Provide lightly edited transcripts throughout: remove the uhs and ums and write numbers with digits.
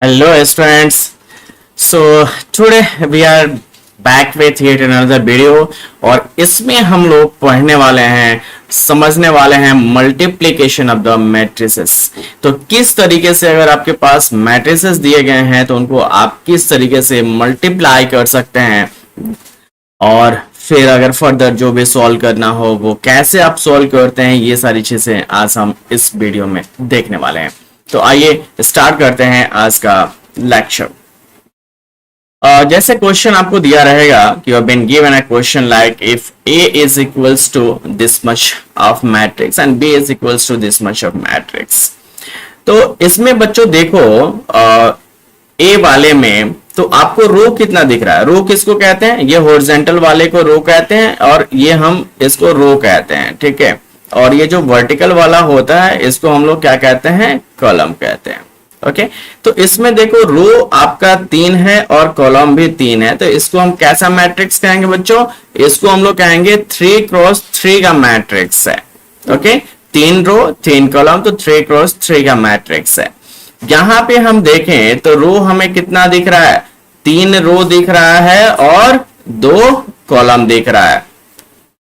Hello students. So today we are back with yet another video और इसमें हम लोग पढ़ने वाले हैं, समझने वाले हैं मल्टीप्लिकेशन ऑफ द मैट्रिसेस। तो किस तरीके से अगर आपके पास मैट्रिसेस दिए गए हैं तो उनको आप किस तरीके से मल्टीप्लाई कर सकते हैं और फिर अगर फर्दर जो भी सॉल्व करना हो वो कैसे आप सॉल्व करते हैं, ये सारी चीजें आज हम इस वीडियो में देखने वाले हैं। तो आइए स्टार्ट करते हैं आज का लेक्चर। जैसे क्वेश्चन आपको दिया रहेगा कि you have been given a question like if A is equals to this much of matrix and B is equals to this much of matrix. तो इसमें बच्चों देखो A वाले में तो आपको रो कितना दिख रहा है। रो किसको कहते हैं? ये हॉरिजॉन्टल वाले को रो कहते हैं और ये हम इसको रो कहते हैं, ठीक है। और ये जो वर्टिकल वाला होता है इसको हम लोग क्या कहते हैं? कॉलम कहते हैं, ओके। तो इसमें देखो रो आपका 3 है और कॉलम भी 3 है, तो इसको हम कैसा मैट्रिक्स कहेंगे बच्चों? इसको हम लोग कहेंगे 3x3 का मैट्रिक्स है, ओके। 3 रो 3 कॉलम, तो 3x3 का मैट्रिक्स है। यहां पे हम देखें तो रो हमें कितना दिख रहा है? 3 रो दिख रहा है और 2 कॉलम दिख रहा है।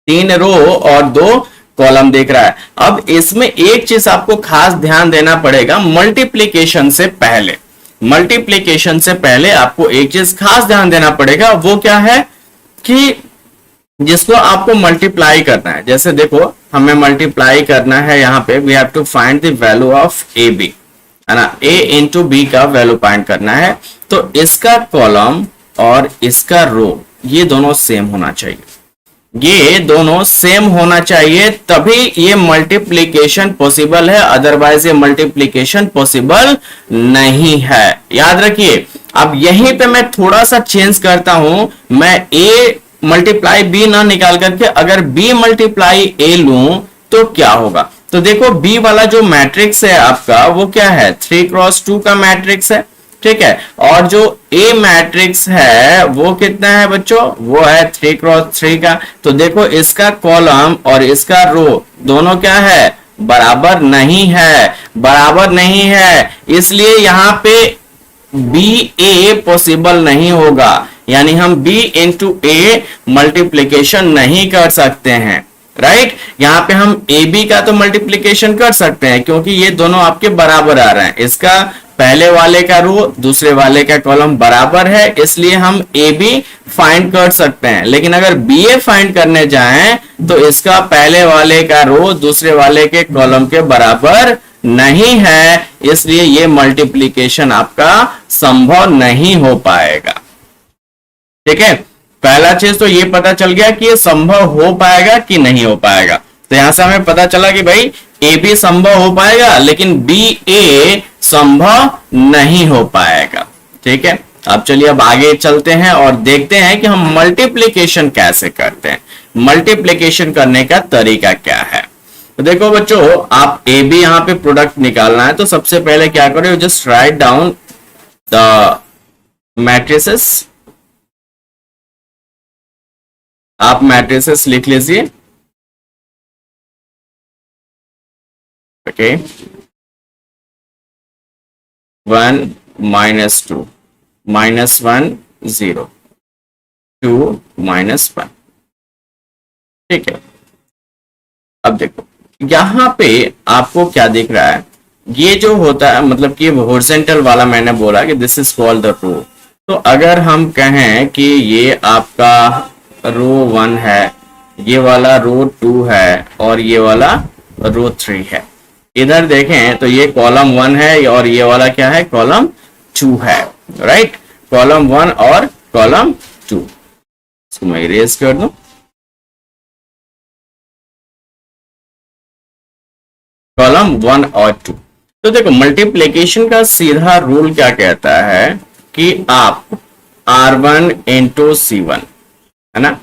3 रो और 2 कॉलम दिख रहा है। अब इसमें एक चीज आपको खास ध्यान देना पड़ेगा, मल्टीप्लिकेशन से पहले। मल्टीप्लिकेशन से पहले आपको एक चीज खास ध्यान देना पड़ेगा, वो क्या है कि जिसको आपको मल्टीप्लाई करना है। जैसे देखो हमें मल्टीप्लाई करना है, यहां पे we have to find the value of A B, है ना। a इंटू बी का वैल्यू फाइंड करना है, तो इसका कॉलम और इसका रो ये दोनों सेम होना चाहिए। ये दोनों सेम होना चाहिए तभी ये मल्टीप्लिकेशन पॉसिबल है, अदरवाइज ये मल्टीप्लिकेशन पॉसिबल नहीं है, याद रखिए। अब यहीं पे मैं थोड़ा सा चेंज करता हूं, मैं a मल्टीप्लाई b ना निकाल करके अगर b मल्टीप्लाई a लूं तो क्या होगा? तो देखो b वाला जो मैट्रिक्स है आपका वो क्या है? 3x2 का मैट्रिक्स है, ठीक है। और जो A मैट्रिक्स है वो कितना है बच्चों? वो है 3x3 का। तो देखो इसका कॉलम और इसका रो दोनों क्या है? बराबर नहीं है, बराबर नहीं है। इसलिए यहां पे BA पॉसिबल नहीं होगा, यानी हम B इंटू A मल्टीप्लीकेशन नहीं कर सकते हैं, राइट। यहां पे हम AB का तो मल्टीप्लीकेशन कर सकते हैं क्योंकि ये दोनों आपके बराबर आ रहे हैं। इसका पहले वाले का रो दूसरे वाले का कॉलम बराबर है, इसलिए हम AB फाइंड कर सकते हैं। लेकिन अगर BA फाइंड करने जाएं तो इसका पहले वाले का रो दूसरे वाले के कॉलम के बराबर नहीं है, इसलिए ये मल्टीप्लिकेशन आपका संभव नहीं हो पाएगा, ठीक है। पहला चीज तो ये पता चल गया कि ये संभव हो पाएगा कि नहीं हो पाएगा। तो यहां से हमें पता चला कि भाई ए बी संभव हो पाएगा लेकिन बी ए संभव नहीं हो पाएगा, ठीक है। अब चलिए अब आगे चलते हैं और देखते हैं कि हम मल्टीप्लिकेशन कैसे करते हैं, मल्टीप्लिकेशन करने का तरीका क्या है। तो देखो बच्चों, आप ए बी यहां पे प्रोडक्ट निकालना है, तो सबसे पहले क्या करो, just write down the matrices. आप मैट्रिसेस लिख लीजिए, ओके। 1 -2 -1 0 2 -1, ठीक है। अब देखो यहां पे आपको क्या दिख रहा है, ये जो होता है मतलब कि हॉरिजॉन्टल वाला मैंने बोला कि this is called the row. तो अगर हम कहें कि ये आपका रो 1 है, ये वाला रो 2 है और ये वाला रो 3 है। इधर देखें तो ये कॉलम 1 है और ये वाला क्या है? कॉलम 2 है, राइट। कॉलम 1 और कॉलम 2, इसको मैं इरेज कर दूं। कॉलम 1 और 2। तो देखो मल्टीप्लिकेशन का सीधा रूल क्या कहता है कि आप R1 इंटू C1, है ना,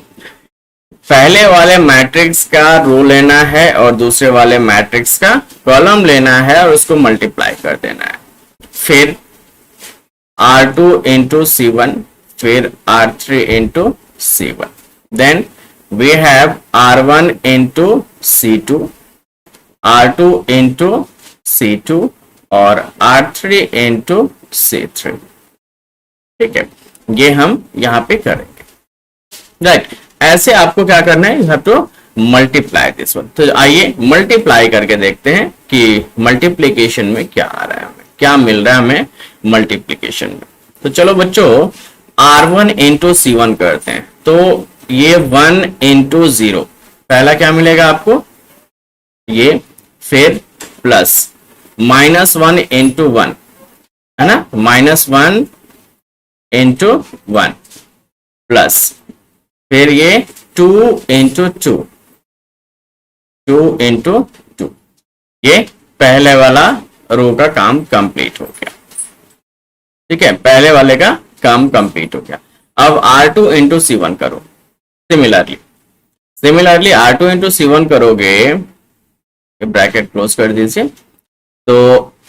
पहले वाले मैट्रिक्स का रो लेना है और दूसरे वाले मैट्रिक्स का कॉलम लेना है और उसको मल्टीप्लाई कर देना है। फिर R2 इंटू C1, फिर R3 into C1, then we have R1 into C2, R2 into C2 और R3 इंटू C3। ठीक है, ये हम यहाँ पे करेंगे, राइट। ऐसे आपको क्या करना है, you have to multiply this one. तो आइए मल्टीप्लाई करके देखते हैं कि मल्टीप्लीकेशन में क्या आ रहा है, हमें क्या मिल रहा है हमें मल्टीप्लीकेशन में। तो चलो बच्चों R1 इंटू C1 करते हैं। तो ये 1 इंटू 0, पहला क्या मिलेगा आपको, ये, फिर प्लस -1 इंटू 1, है ना, -1 इंटू 1 प्लस, फिर ये 2 इंटू 2, 2 इंटू 2। ये पहले वाला रो का काम कंप्लीट हो गया। ठीक है, पहले वाले का काम कंप्लीट हो गया। अब R2 इंटू C1 करो। सिमिलरली R2 इंटू C1 करोगे, ब्रैकेट क्लोज कर दीजिए। तो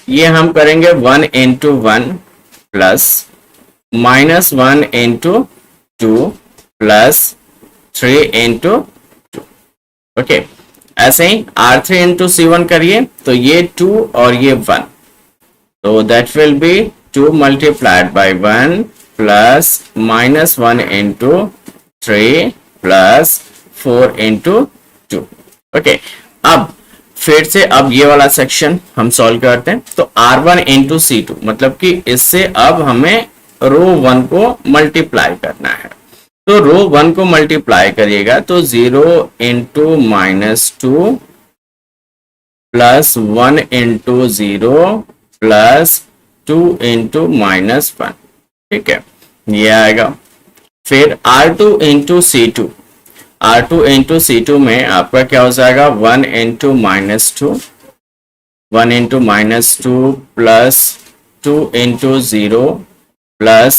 ये हम करेंगे 1 into 1 plus -1 into 2 plus 3 into 2। Okay, ऐसे ही R3 इंटू C1 करिए, तो ये 2 और ये 1, तो that will be 2 multiplied by 1 plus -1 into 3 plus 4 into 2। Okay, अब फिर से अब ये वाला सेक्शन हम सॉल्व करते हैं। तो R1 इंटू C2, मतलब कि इससे अब हमें रो 1 को मल्टीप्लाई करना है। तो रो 1 को मल्टीप्लाई करिएगा तो 0 into -2 plus 1 into 0 plus 2 into -1। ठीक है, ये आएगा। फिर R2 into C2, R2 into C2 में आपका क्या हो जाएगा, 1 into -2, 1 into -2 plus 2 into 0 plus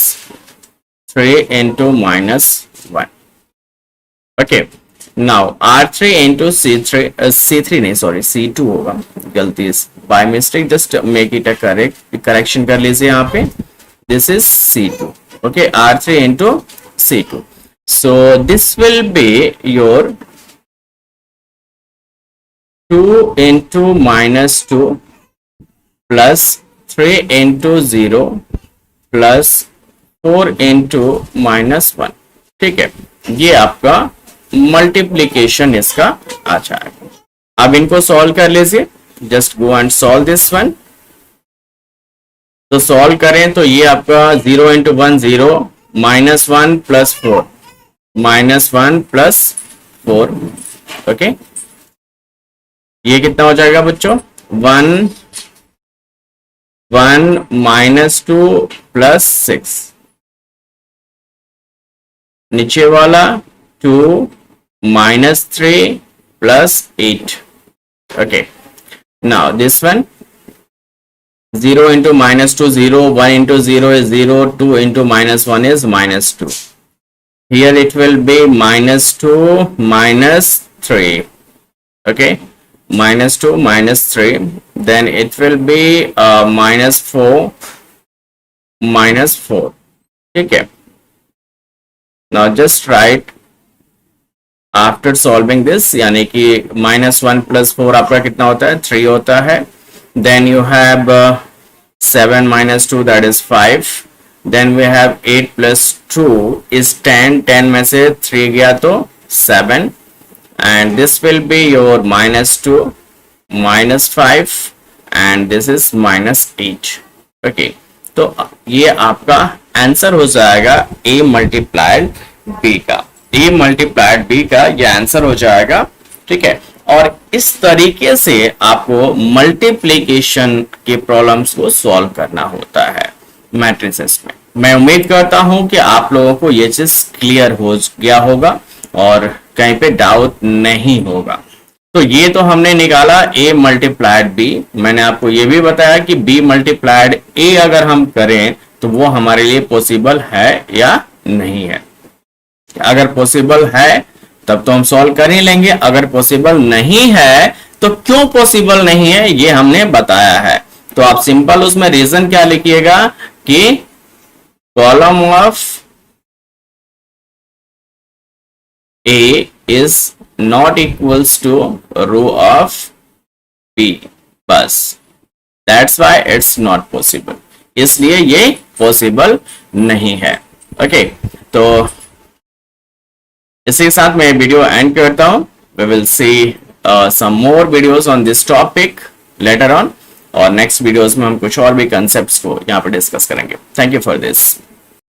3 into -1। Okay, now R3 into C3 नहीं, सॉरी C2 होगा, गलती by mistake, just make it a correction कर लीजिए यहाँ पे। This is C2। Okay, R3 into C2, so this will be your 2 into -2 plus 3 into 0 plus 4 into -1। ठीक है, ये आपका मल्टीप्लीकेशन इसका आ जाएगा। अब इनको सॉल्व कर लीजिए, just go and solve this one. तो सॉल्व करें तो ये आपका 0 इंटू 1 0, -1 प्लस 4, -1 प्लस 4। ओके, ये कितना हो जाएगा बच्चों, 1 -2 प्लस 6, नीचे वाला 2 -3 plus 8। Okay, now this one 0 into -2 0, 1 into 0 is 0, 2 into -1 is -2. Here it will be -2 -3. Okay, -2 -3, then it will be -4 -4. ठीक है, now just write after solving this, यानी कि -1 plus 4 आपका कितना होता है, 3 होता है। Then you have 7 minus 2, that is 5. Then we have 8 plus 2 is 10, 10 में से 3 गया तो 7, and this will be your -2 -5 and this is -8। okay, तो ये आपका आंसर हो जाएगा a मल्टीप्लाइड b का, a मल्टीप्लाइड b का ये आंसर हो जाएगा। ठीक है, और इस तरीके से आपको मल्टीप्लिकेशन के प्रॉब्लम्स को सॉल्व करना होता है मैट्रिसेस में। मैं उम्मीद करता हूं कि आप लोगों को ये चीज क्लियर हो गया होगा और कहीं पे डाउट नहीं होगा। तो ये तो हमने निकाला a मल्टीप्लाइड b। मैंने आपको ये भी बताया कि b मल्टीप्लाइड a अगर हम करें तो वो हमारे लिए पॉसिबल है या नहीं है। अगर पॉसिबल है तब तो हम सॉल्व कर ही लेंगे, अगर पॉसिबल नहीं है तो क्यों पॉसिबल नहीं है ये हमने बताया है। तो आप सिंपल उसमें रीजन क्या लिखिएगा कि column of A is not equals to row of B, बस, that's why it's not possible। इसलिए ये पॉसिबल नहीं है। ओके, तो इसी के साथ मैं वीडियो एंड करता हूं। We will see some more videos on this topic later on, और नेक्स्ट वीडियोस में हम कुछ और भी कंसेप्ट्स को यहाँ पर डिस्कस करेंगे। Thank you for this.